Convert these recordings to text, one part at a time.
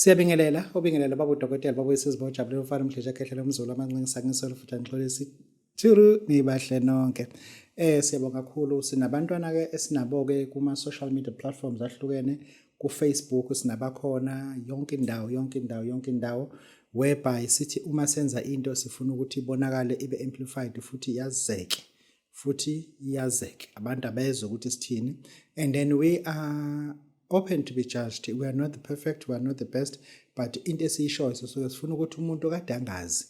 Siyabingelela, ubingelela baba udokotela baba wesizwe ujabule ufana umhleja khehlela umzulu amancinci ngisolo futhi angixolisi. Thuru nibahle nonke. Siyabonga kakhulu sinabantwana ke esinabo ke kuma social media platforms ahlukene ku Facebook sinabakhona yonke indawo whereby sithi uma senza into sifuna ukuthi ibonakale ibe amplified futhi yazeke abantu abezwe ukuthi sithini, and then we are open to be judged. We are not the perfect, we are not the best, but into esiyishoyo so sifuna ukuthi umuntu kade angazi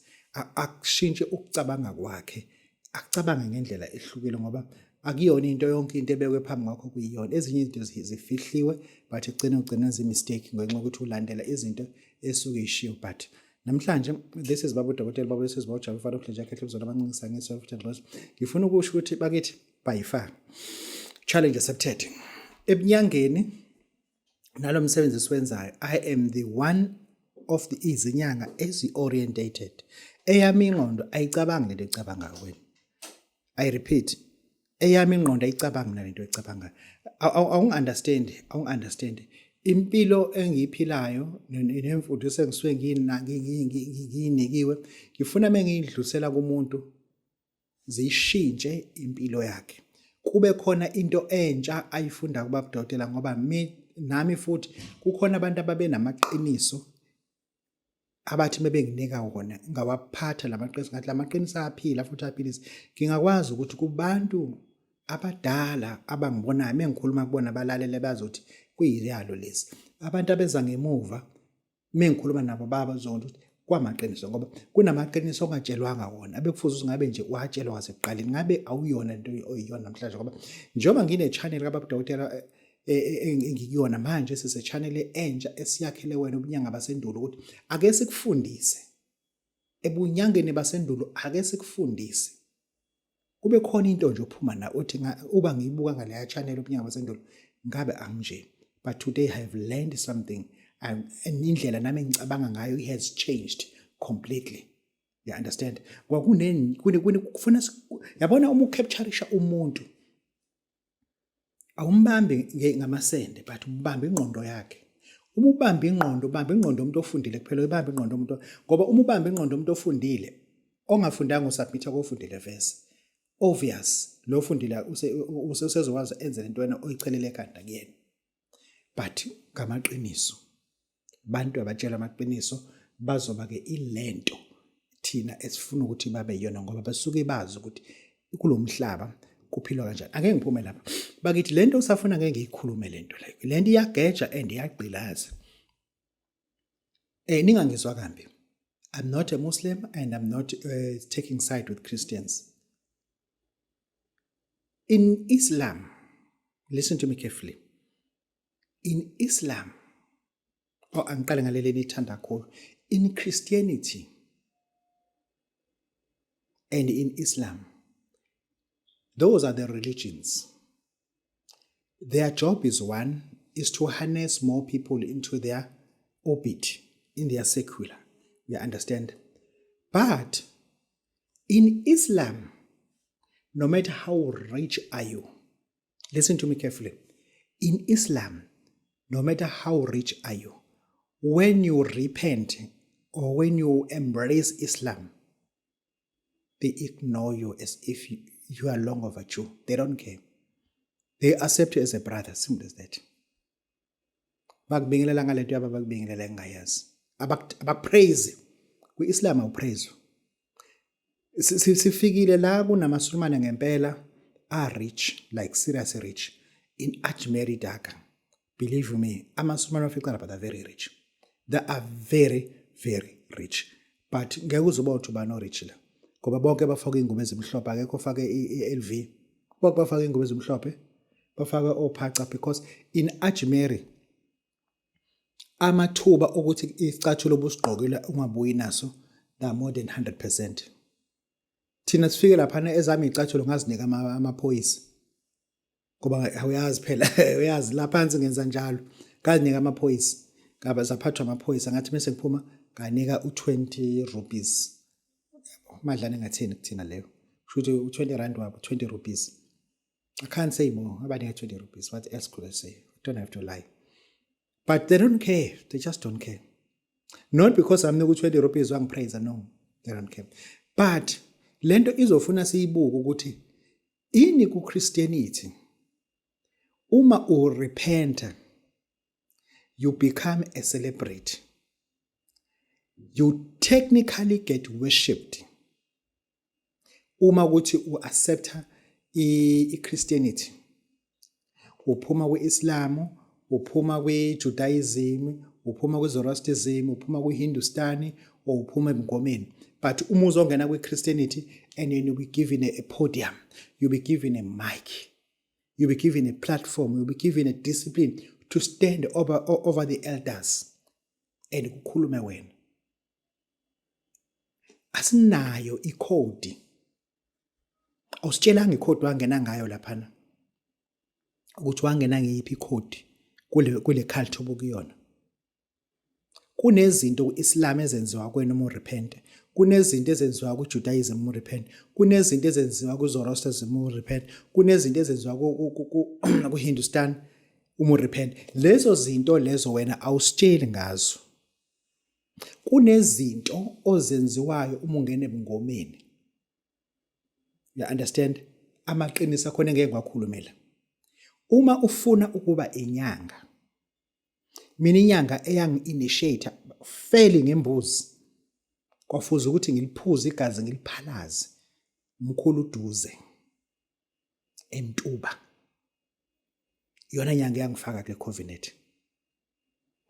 akushintshe ukucabanga kwakhe, akucabange ngendlela ehlukile ngoba akuyona into yonke into ebekwe phambi kwakho kuyiyona. Ezinye izinto zifihliwe but ugcina mistake ngenxa yokuthi ulandela izinto esuke ishiwo. But namhlanje this is baba udokotela baba wesizwe ujabule ufana umhleja khehlela umzulu amancinci ngisolo futhi angixolisi. Ngifuna ukusho ukuthi bakithi bayifaka challenge accepted ebunyangeni nalo msebenzi esiwenzayo. I am the one of the izinyanga ezi-orientated. Eyami ingqondo ayicabangi lento ecabanga wena. I repeat, eyami ingqondo ayicabangi lento ecabanga. Awungi-understand. Impilo engiyiphilayo nemfundiso engisuke ngiyinikiwe, ngifuna mengiyidlulisela kumuntu zishintshe impilo yakhe. Kube khona into entsha ayifunda kubaba udokotela ngoba nami futhi kukhona abantu ababe namaqiniso abathi mebenginika wona ngawaphatha lamaqiniso ngathi lamaqiniso aphila futhi aphilisa. Ngingakwazi ukuthi kubantu abadala abangibonayo mengikhuluma kubona balalele bazothi kuyiyalo lezi. Abantu abeza ngemuva mengikhuluma nabo babazothi ukuthi kwamaqiniso ngoba kunamaqiniso ongatshelwanga wona abekufuza ukuthi ngabe nje watshelwa wasekuqaleni ngabe awuyona into oyiyona namhlanje ngoba njengoba ngine channel kababa udokotela engikuyona manje sise channel entsha esiyakhele wena ubunyanga basendulo ukuthi ake sikufundise ebunyangeni basendulo, ake sikufundise kube khona into nje ophuma na uthi uba ngiyibuka ngale channel ubunyanga basendulo ngabe angije. But today I have learned something and indlela nami engicabanga ngayo has changed completely. You understand? Kufuna yabona uma ucaptureisha umuntu awumbambi ngamasende but umbambe ingqondo yakhe. Uma ubamba ingqondo umuntu ofundile kuphela, ubamba ingqondo umuntu ngoba uma ubamba ingqondo umuntu ofundile ongafundanga usubmit akufundile verse obvious lo ufundile usezokwazi enze lento wena oyichelele ekhanda kuyena. But ngamaqiniso bantu abatshela amaqiniso bazoba ke ilento thina esifuna ukuthi babe yona ngoba basuke bazi ukuthi kulomhlaba kuphilwa kanjani. Ake ngiphume lapha bakithi lento usafuna ngeke ngiyikhulume lento like lento iyageja and iyagqilaza. Ningangizwa kambi, I'm not a Muslim and I'm not taking side with Christians. In Islam, listen to me carefully. In Islam, angiqale ngaleli lithanda kakhulu, in Christianity and in Islam, those are the religions. Their job is to harness more people into their orbit, in their secular. You understand? But in Islam, no matter how rich are you, listen to me carefully. In Islam, no matter how rich are you, when you repent or when you embrace Islam, they ignore you as if you are long overdue. They don't care. They accept you as a brother, simple as that. Bakubingelela ngalento yabo bakubingelela ngayazi. Abapraise. Ku-Islam awupraise. Sifikile la kunamasulumane ngempela are rich, like seriously rich. In Ajmeri Dhaka, believe me, amasulumane afiqala but they're very rich. They are very, very rich. But ngeke uzoba uthi ubani rich la. Ngoba bonke bafaka ingubo ezimhlophe, akekho ufake i-LV. Bonke bafaka ingubo ezimhlophe, bafaka ophaca because in Ajmeri amathuba ukuthi isicathulo obusigqokile ungabuyi naso they are more than 100%. Thina sifike lapha ezami icathulo ngazinika amaphoyisa. Ngoba awuyazi phela, uyazi la phansi ngenza njalo. Ngazinika amaphoyisa. Ngaba zaphathwa amaphoyisa ngathi bese ngiphuma nganika u20 rupees. Madlana engathini kuthina leyo. Kusho ukuthi u20 rand wabo 20 rupees. I can't say more. Abanika 20 rupees. What else could I say? I don't have to lie. But they don't care. They just don't care. Not because I'm not ukuthi rupees wangipraise, no, they don't care. But lento izofuna siyibuke ukuthi ini ku Christianity uma repent, you become a celebrity. You technically get worshipped. Uma ukuthi accepta Christianity. Uphuma kwi-Islam, uphuma kwi-Judaism, uphuma kwi-Zoroastrianism, uphuma kwi-Hindustani, or uphuma ebungomeni. But uma uzongena kwi-Christianity, and then you'll be given a podium, you'll be given a mic, you'll be given a platform, you'll be given a discipline to stand over the elders and kukhulume wena. Asinayo ikhodi. Awusitshelanga ikhodi wangena ngayo laphana. Ukuthi wangena ngeyiphi ikhodi kule culture obukuyona. Kunezinto ku-Islam ezenziwa kwena uma urepent. Kunezinto ezenziwa ku-Judaism uma urepent. Kunezinto ezenziwa ku-Zoroastrianism uma urepent. Kunezinto ezenziwa ku-Hindustan uma urepent. Lezo zinto lezo wena awusitsheli ngazo. Kunezinto ozenziwayo uma ungena ebungomeni. You understand? Amaqiniso akhona ngeke ngakhulumela. Uma ufuna ukuba inyanga, mina inyanga eyangi-initiate feli ngembuzi, kwafuza ukuthi ngiliphuze igazi ngiliphalaze, umkhulu uduze, eMtuba. Iyona nyanga eyangifaka kule covenant.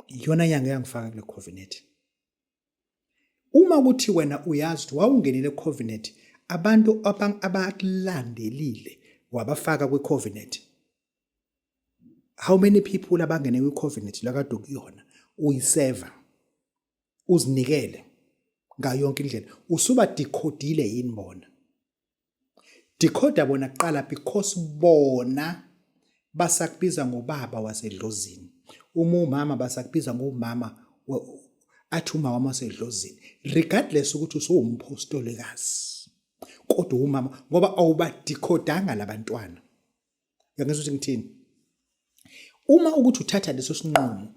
Iyona nyanga eyangifaka kule covenant. Uma kuthi wena uyazi ukuthi wawungenile covenant, abantu abakulandelile wabafaka kwi covenant. How many people abangene kwi covenant lakade ukuyona uyiseva uzinikele ngayo yonke indlela usuba decodile yini bona? Decoder bona kuqala because bona basakubiza ngobaba wasedlozini. Uma umama basakubiza ngomama athi umama wasedlozini, regardless ukuthi usuwumpostolikazi. Kodwa umama ngoba awubadecodanga labantwana. Uyangizwa ukuthi ngithini? Uma ukuthi uthatha leso sinqumo,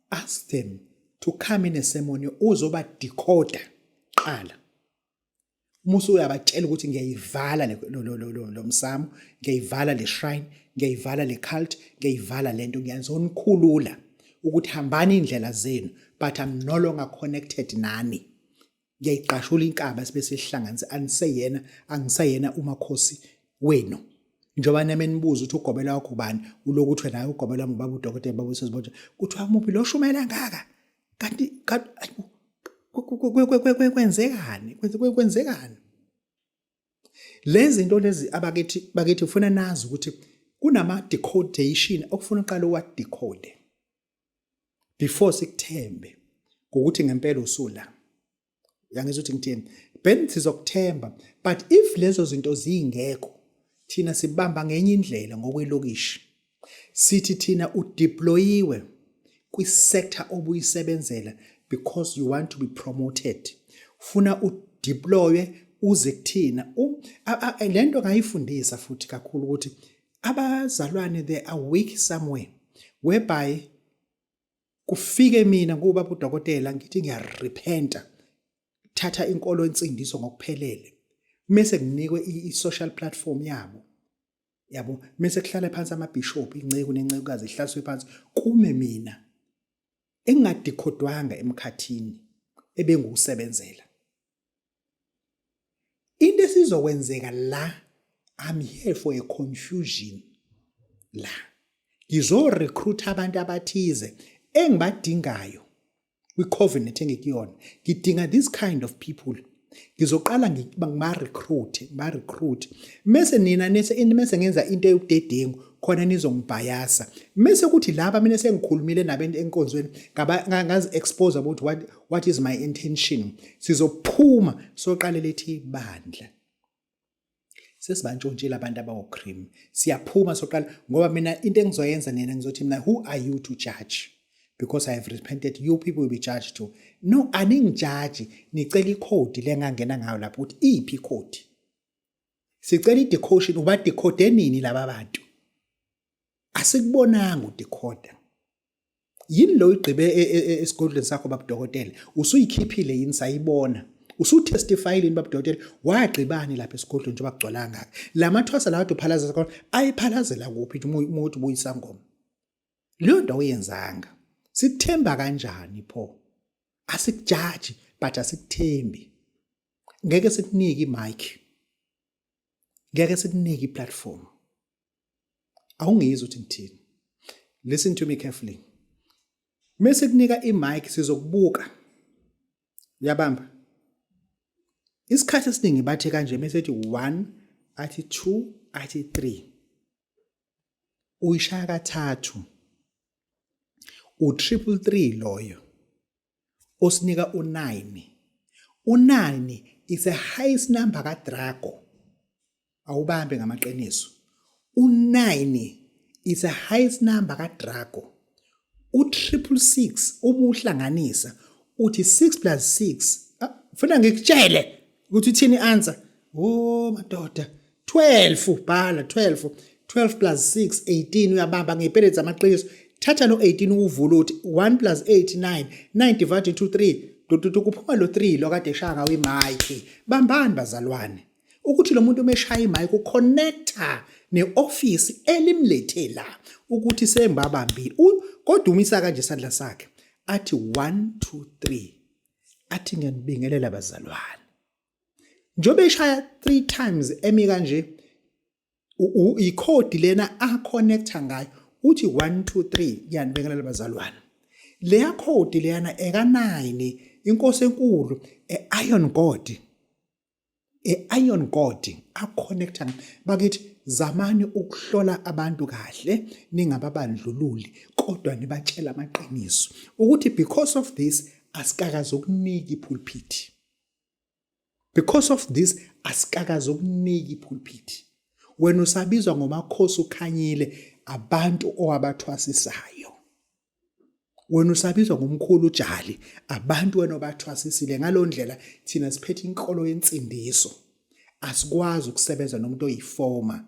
ask them to come in a ceremony uzoba decoder qala. Musu uyabatshela ukuthi ngiyayivala lo msamo, ngiyayivala le shrine, ngiyayivala le cult, ngiyayivala lento ngiyazonikhulula ukuthi hambani indlela zenu, but I'm no longer connected nani. Ngiyayiqashula inkaba sibe sihlanganise angisayena umakhosi wenu. Njoba nami nibuza ukuthi ugobela wakho ubani, ulokuthi wena ugobela ubaba uDokotela baba uSezibonja, kuthiwa muphi lo shumela ngaka? Kanti kwenzekani? Lezi zinto lezi abakithi ufuna nazi ukuthi kunama decodation okufuna uqala uwadecode before sikuthembe ukuthi ngempela usula. Uyangizwa ukuthi ngithini? Ben sizokuthemba, but if lezo zinto zingekho thina sibamba ngenye indlela ngokwelokishi. Sithi thina udeployiwe kwi-sector obuyisebenzela because you want to be promoted. Funa udeploywe uze kuthina. Lento ngayifundisa futhi kakhulu ukuthi abazalwane they are weak somewhere whereby kufike mina ngubaba uDokotela ngithi ngiyarepenta, thatha inkolo ensindiso ngokuphelele. Mase kunikwe i-social platform yabo mase kuhlala phansi amabishop inceku nencekukazi ihlaswe phansi kume mina engadikhodwanga emkhathini ebengiwusebenzela. Into esizokwenzeka la, I'm here for a confusion la. Ngizo recruit abantu abathize engibadingayo kwi covenant engikuyona. Ngidinga this kind of people. Ngizoqala ngima-recruit. Mese nina mese ngenza into eyobudedengu khona nizongibhayasa. Mese kuthi laba mina sengikhulumile nabantu enkonzweni ngazi-expose about what is my intention. Sizophuma soqale lethi bandla. Sesibantshontshile abantu abawo-cream. Siyaphuma soqala ngoba mina into engizoyenza nina ngizothi mina, who are you to judge? Because I have repented, you people will be judged too. No, aningijudge. Nicela ikhodi lengangena ngayo lapho ukuthi iphi ikhodi. Sicela i-decodation uba decode nini laba bantu. Asikubonanga udecode. yini lo igqibe esigodlweni sakho babudokotela usuyikhiphile yini sayibona usutestifyile yini babudokotela wagqibani lapha esigodlweni njengoba kugcwala ngaka lamathwasa lawa uphalaza khona ayiphalazela kuphi umuntu buyisangoma leyo nto oyenzanga sikuthemba kanjani pho asikujaji but asikuthembi ngeke sikunike imic ngeke sikunike iplatform awungizwa ukuthi ngithini listen to me carefully mase kunika imic sizokubuka uyabamba isikhathi esiningi bathe kanje mase ethi 1 athi 2 athi 3 uyishaya kathathu u333 loyo osinika u9 u9 is a highest number kaDraco awubambe ngamaqiniso u9 is a highest number kaDraco u666 uma uhlanganisa uthi 6 plus 6 ufuna ngikutshele ukuthi uthini answer oh madoda 12 bhala 12 plus 6 18 uyabamba ngepelezi amaqiniso thatha lo 18 uvula uthi 1 plus 8 9 9 divided to 3 kuphuma lo 3 lo kade eshaya ngawo imic bambani bazalwane ukuthi lo muntu umeshaya imic uconnecta neoffice elimlethe la ukuthi sembabambili kodwa umisa kanje isandla sakhe athi 1 2 3 athi ngiyanibingelela bazalwane njobe eshaya 3 times emi kanje icode lena aconnecta ngayo uthi 1 2 3 yanibingelela bazalwane leya code leyana eka9 inkosi enkulu eiron god aconnecta bakithi zamani ukuhlola abantu kahle ningababandlululi kodwa nibatshela amaqiniso ukuthi because of this asikakazi ukunika ipulpit because of this asikakazi ukunika ipulpit wena usabizwa ngomakhosi ukhanyile abantu owabathwasisayo wena usabizwa ngomkhulu ujali abantu wena obathwasisile ngalondlela thina siphethe inkolo yensindiso asikwazi ukusebenza nomuntu oyifoma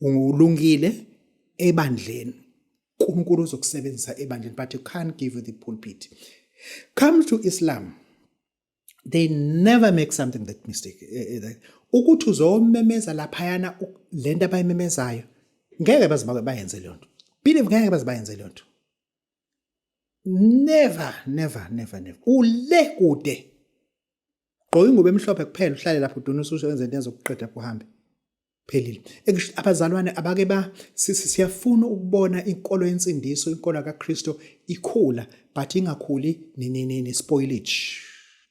ulungile ebandleni uNkulunkulu uzokusebenzisa ebandleni but you can't give you the pulpit come to Islam they never make something that mistake ukuthi uzomemeza laphayana lento abayimemezayo ngeke bayenze le nto believe ngeke bayenze le nto never ule kude gqoka ingubo emhlophe kuphela uhlale lapho udonisa usenze into ezokuqeda lapho uhambe phelile abazalwane abake siyafuna ukubona inkolo yensindiso inkolo kaKristo ikhula but ingakhuli ne spoilage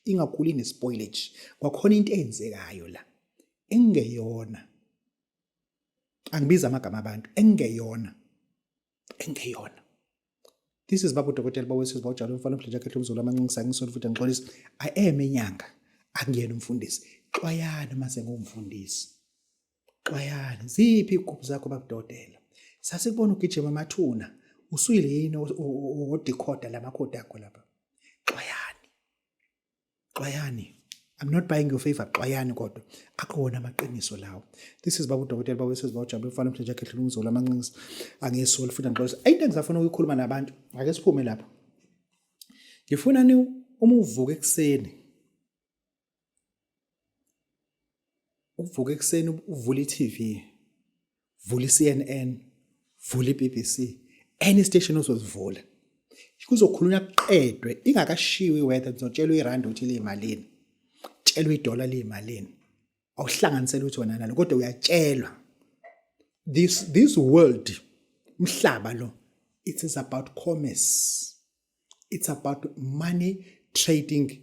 ingakhuli ne spoilage kwakhona into eyenzekayo la engeyona angibiza amagama abantu engeyona this is babu dokotela bawesizwe bawujalo mfana mhlanje akhe umzulu amancinci ngisona futhi ngixolisa I am enyanga angiyena umfundisi xwayana mase ngumfundisi xwayana ziphi igubhu zakho babudokotela sasikubona ugijima amathuna usuyile yini odecoder lamakhoda akho lapha xwayani I'm not buying your favor xwayani kodwa akhona amaqiniso lawo this is babu dokotela bawesizwe bawujalo mfana mhlanje akhe umzulu amancinci angesoli futhi ngixolisa into engizafuna ukuyikhuluma nabantu ake siphume lapha ngifuna ni uma uvuka ekseni uvula iTV vula iCNN vula iBBC any station osozivula kuzokhulunywa kuqedwe ingakashiwi whether uzotshelwa irand uthi liyimalini tshelwa idola liyimalini awuhlanganisela ukuthi wena nalo kodwa uyatshelwa this world umhlaba lo it is about commerce it's about money trading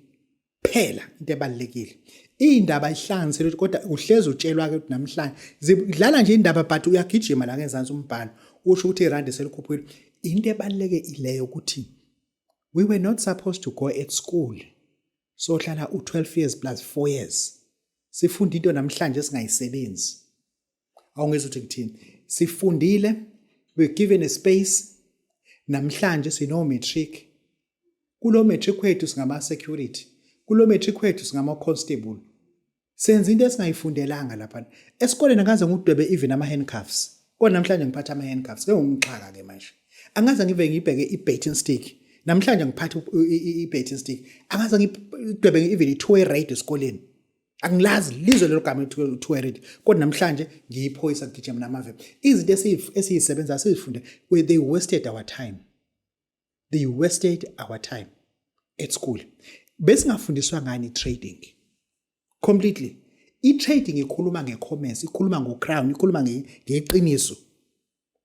phela into ebalekile indaba ihlanganisela kodwa uhlezi utshelwa ke namhlanje zidlala nje indaba but uyagijima la ngezansi umbhalo usho ukuthi irand selikhuphule into ebaleke ileyo ukuthi we were not supposed to go at school so hlala u12 years plus 4 years sifunda into namhlanje singayisebenzi awungezwe ukuthi ngithini sifundile we given a space namhlanje sino matric kulo matric wethu singama security kulo matric wethu singama constable senza into esingayifundelanga lapha esikoleni akaze ngudwebe even ama handcuffs kodwa namhlanje ngiphatha ama handcuffs ke ngumxhaka ke manje Angaze ngive ngibheke i-bait and stick. Namhlanje ngiphatha i-bait and stick. Angaze ngidwebe even i-two-way rate esikoleni. Angilazi lizwe lelo gama two-way rate. Kodwa namhlanje ngiyiphoyisa ngigijima namave. Izinto esiyisebenza sizifunde they wasted our time. They wasted our time at school. Besingafundiswa ngani trading. Completely. I-trading ikhuluma nge-commerce, ikhuluma ngo-crown, ikhuluma ngeqiniso.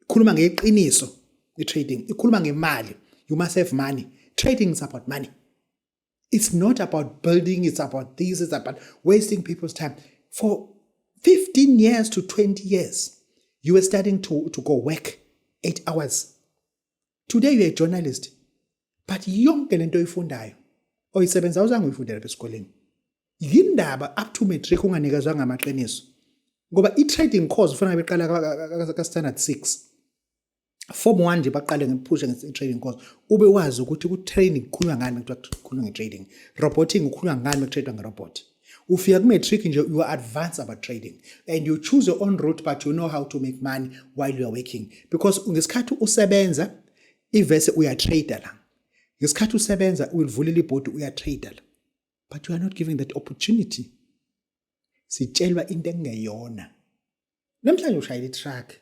Ikhuluma ngeqiniso. I-trading ikhuluma ngemali. You must have money. Trading is about money. It's not about building, it's about this, it's about wasting people's time. For 15 years to 20 years, you were starting to go work 8 hours. Today you're a journalist. But yonke lento oyifundayo oyisebenza uzange uyifundela esikoleni. Yindaba up to matric unganikezwa ngamaqiniso. Ngoba i-trading course ufuna beqala ka standard 6. Form 1 nje baqale ngephusha nge-trading course. Ube wazi ukuthi ku-training kukhulunywa ngani kukhulunywa nge-trading. Roboting kukhulunywa ngani kutrade nge-robot. Ufika ku-matric nje you are advanced about trading and you choose your own route but you know how to make money while you are working because ngesikhathi usebenza ivese uyatrader la. Ngesikhathi usebenza uyivulela ibhodi uyatrader la. But you are not giving that opportunity. Sitshelwa into engeyona. Namhlanje ushayela i-truck.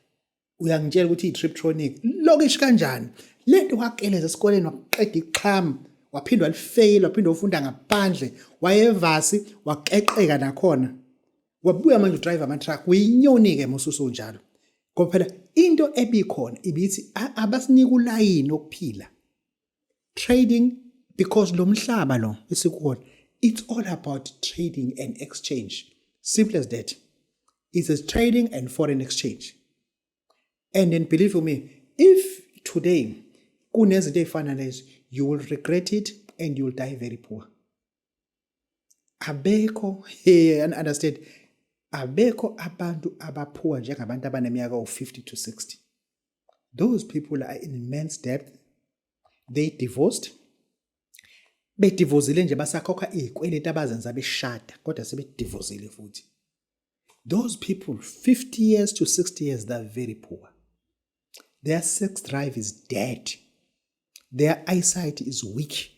Uyangitshela ukuthi i-Triptronic lokish kanjani. Lento wakeleza esikoleni waqeda iqhama, waphindwa lifail, waphindwa ufunda ngaphandle, wayevasi, waqeqeka nakhona. Wabuya manje udrive ama-truck, uyinyoni ke mususu njalo. Ngoba phela into ebikhona ibithi abasinika ulayini okuphila. Trading because lo mhlaba lo esikuwona it's all about trading and exchange. Simple as that. It's a trading and foreign exchange. And then believe me, if today kunezinto ezifana lezi, you will regret it and you will die very poor. Abekho, understand? Abekho abantu abapoor njengabantu abaneminyaka of 50 to 60. Those people are in immense debt. They divorced. Bedivozile nje basakhokha izikweleti abazenza beshada kodwa sebedivozile futhi. Those people 50 years to 60 years they're very poor. Their sex drive is dead. Their eyesight is weak.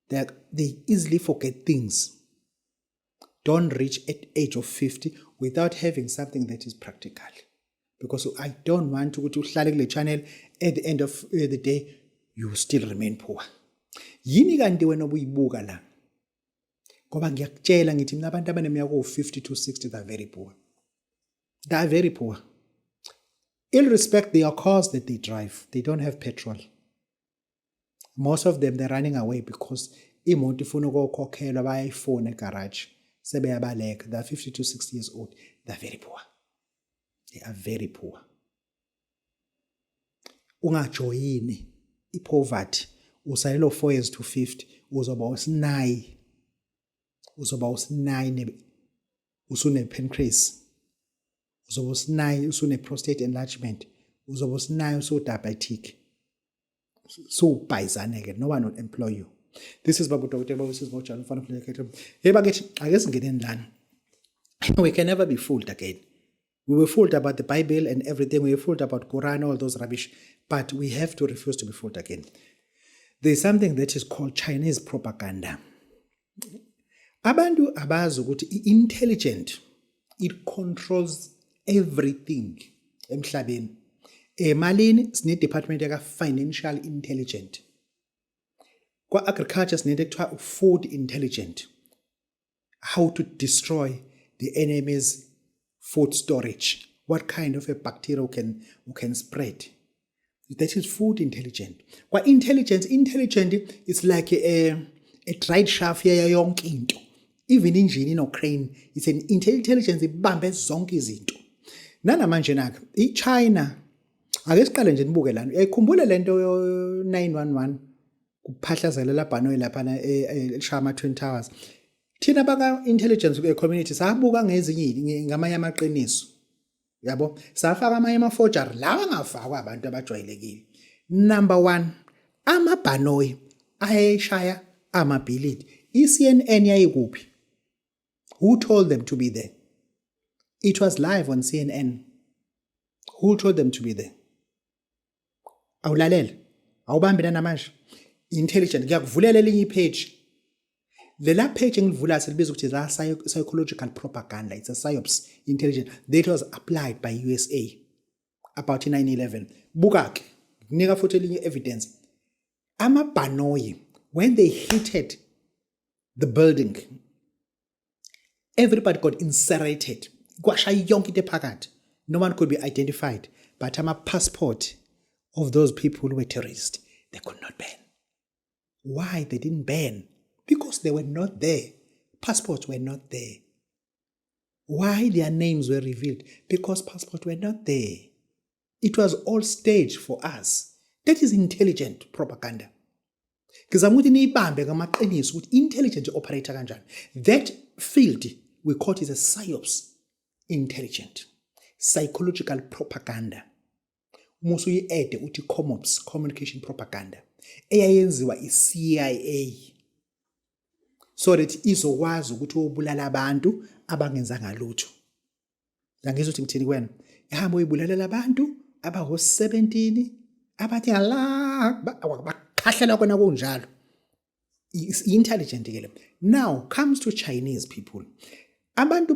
They easily forget things. Don't reach at age of 50 without having something that is practical. Because I don't want to uhlale kule channel at the end of the day you still remain poor. Yini kanti wena obuyibuka la? Ngoba ngiyakutshela ngithi mina abantu abaneminyaka of 50 to 60 they're very poor. They are very poor. Irrespect their cars that they drive, they don't have petrol. Most of them they're running away because imoto ifuna ukukhokhelwa bayayifona egarage. Sebeyabaleka. They're 50 to 60 years old. They're very poor. They are very poor. Ungajoyini ipoverty. Usalelo 4 years to 50 uzoba usinayi. Uzoba usinayi usune pancreas. Uzoba usinayi usune prostate enlargement. Uzoba usinayi usudiabetic. So bayizaneke no one will employ you. This is Babu Dr. Babu says about John Fan. Hey baget, I guess get in land. We can never be fooled again. We were fooled about the Bible and everything. We were fooled about Quran, all those rubbish. But we have to refuse to be fooled again. There's something that is called Chinese propaganda. Abantu abazi ukuthi intelligent, it controls everything emhlabeni. Emalini sine department yaka financial intelligent. Kwa agriculture sine ekuthiwa food intelligent. How to destroy the enemy's food storage. What kind of a bacteria can spread. That is food intelligent. Kwa intelligent is like a dried shaft yonke into. Even engine no crane. It's an intelligence ibambe zonke izinto. Nanamanje nakho iChina ake siqale nje nibuke lana. Uyayikhumbula lento 911 kuphahlazela labhanoyi lapha eShama Twin Towers. Thina baka intelligence community sabuka ngezinye ngamanye amaqiniso. Yabo safaka amanye ama-forgery lawa angafakwa abantu abajwayelekile. Number 1 amabhanoyi ayeshaya amabhilidi. iCNN yayikuphi? Who told them to be there? It was live on CNN. Who told them to be there? Awulalela. Awubambi namanje. Intelligent. Ngiyakuvulela elinye ipage. Lela page engivula selibizwa ukuthi is psychological propaganda. It's a psyops intelligence that was applied by USA about 9/11. Buka ke. Nika futhi elinye evidence. Amabhanoyi, when they hit the building, everybody got incinerated. Kwashaya yonke into ephakathi. No one could be identified. But passport of those people who were terrorists, they could not ban. Why they didn't ban? Because they were not there. Passports were not there. Why their names were revealed? Because passports were not there. It was all staged for us. That is intelligent propaganda. Ngizama ukuthi niyibambe ngamaqiniso ukuthi intelligent operator kanjani. That field we call it a psyops intelligent psychological propaganda. Musu yi-ede uthi COMOPS, communication propaganda, eyayenziwa i-CIA so that izokwazi ukuthi ubulala abantu abangenzanga lutho. Ngizwe ukuthi ngithini kuwena? Ihamba uyibulalela abantu abaho-17 abathi Allah bakhahlela kona kunjalo. Intelligent ke le. Now comes to Chinese people. Abantu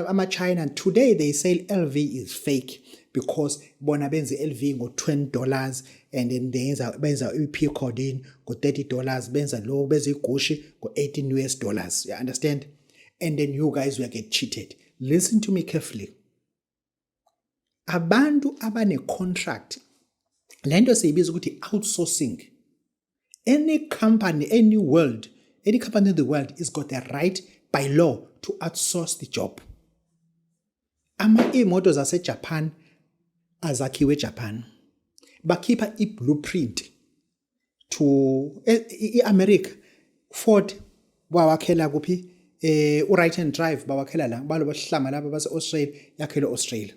ama-China today they say LV is fake because bona benze LV ngo$20 and then benza i-P coding ngo$30, benza lo benza igushi ngo$18. You understand? And then you guys will get cheated. Listen to me carefully. Abantu abane contract lento siyibiza ukuthi outsourcing. Any company in the world has got the right by law to outsource the job. Imoto zase-Japan azakhiwe eJapan. Bakhipha i-blueprint to i-America. Ford bawakhela kuphi? Right hand drive bawakhela la. Balo bahlama laba base-Australia yakhela Australia.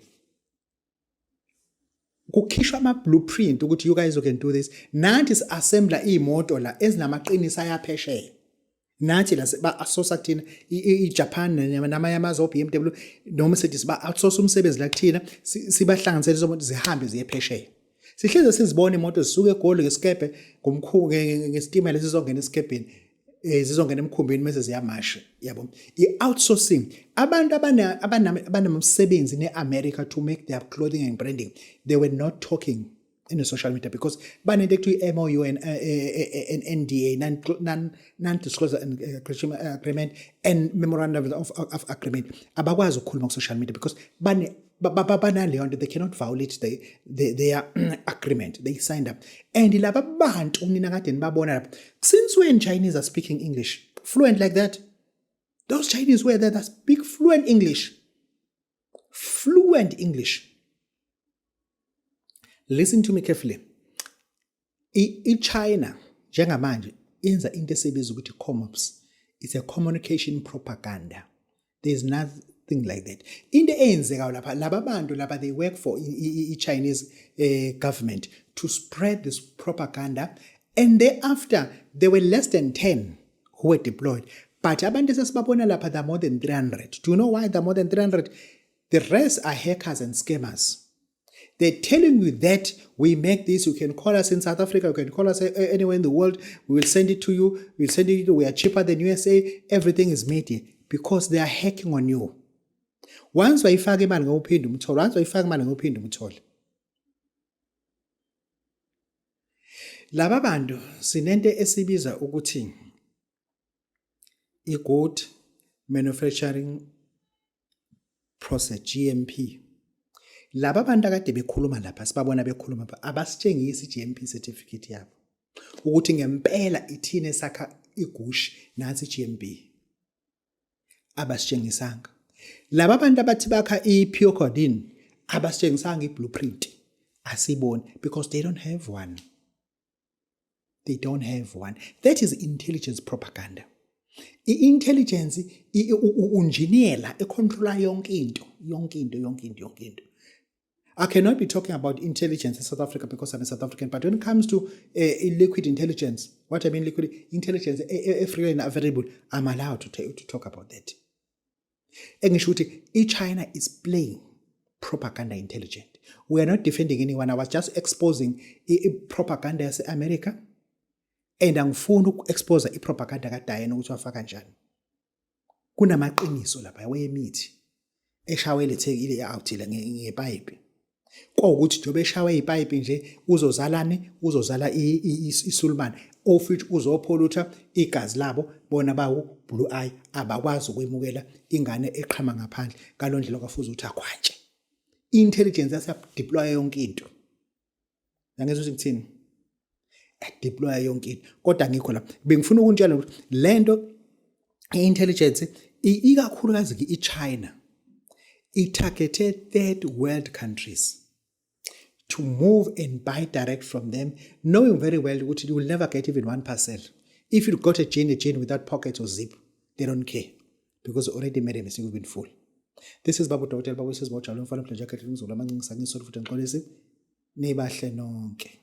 Kukhishwa ama-blueprint ukuthi you guys can do this. Nathi si-assembler imoto la ezinamaqinisa ayaphesheya. Nathi la ba-outsource kuthina i-Japan namanye amazwe BMW noma sithi siba-outsource umsebenzi la kuthina sibahlanganisele zomuntu zihambe ziyephesheya. Sihleze sizibona imoto zisuke eGoli ngesikebhe ngesitimela sizongena esikebheni zizongena emkhumbini mase ziyamasha yabo. I-outsourcing abantu abanamsebenzi ne-America to make their clothing and branding, they were not talking in the social media because banento ekuthiwa MOU and NDA, non-disclosure agreement and memorandum of agreement abakwazi ukukhuluma ku social media because banaleyo nto, they cannot violate their agreement they signed up. And laba bantu nina kade nibabona lapha, since when Chinese are speaking English fluent like that? Those Chinese were there that speak fluent English. Listen to me carefully. I-China njengamanje inza into esibiza ukuthi COMOPS. It's a communication propaganda. There's nothing like that. Into eyenzeka lapha laba bantu laba they work for i-Chinese government to spread this propaganda, and thereafter there were less than 10 who were deployed. But abantu sesibabona lapha there are more than 300. Do you know why there are more than 300? The rest are hackers and scammers. They're telling you that we make this, you can call us in South Africa, you can call us anywhere in the world, we will send it to you, we are cheaper than USA, everything is made here because they are hacking on you. Once wayifaka imali ngawuphinde umthole. Laba bantu sinento esibiza ukuthi i-good manufacturing process, GMP. Laba bantu akade bekhuluma lapha sibabona bekhuluma lapha abasitshengisi i-GMP certificate yabo ukuthi ngempela ithini esakha igushi nansi i-GMP abasitshengisanga. Laba bantu abathi bakha i-P coding abasitshengisanga i-blueprint asiboni because they don't have one. That is intelligence propaganda. I-intelligence unjiniyela econtrola yonke into. I cannot be talking about intelligence in South Africa because I'm a South African, but when it comes to liquid intelligence, what I mean liquid intelligence, free and available, I'm allowed to talk about that. And China is playing propaganda intelligent. We are not defending anyone. I was just exposing propaganda yase-America, and angifuni uku-expose propaganda kaDiane ukuthi wafaka kanjani. Kunamaqiniso lapha wemithi eshawe lethekile out la ngepipe. Ukuthi njobe eshawe ipipe nje uzozalane, uzozala isulman of which uzophulutha igazi labo bona bawu blue eye abakwazi ukwemukela ingane eqhama ngaphandle kalondlela kwafuza ukuthi akhwatshe. Intelligence yasapdeploy yonke into. Yangezwe ukuthini? Deploy yonke into. Kodwa ngikho lapha bengifuna ukuntshela ukuthi lento intelligence ikakhulukazi iChina targeted third world countries to move and buy direct from them, knowing very well that you will never get even one parcel. If you got a chain without pocket or zip, they don't care because already made a mistake, we've been full. This is Babu Hotel, Babu says, watch alone, follow pleasure, catering, so long, and so forth, and nibahle nonke.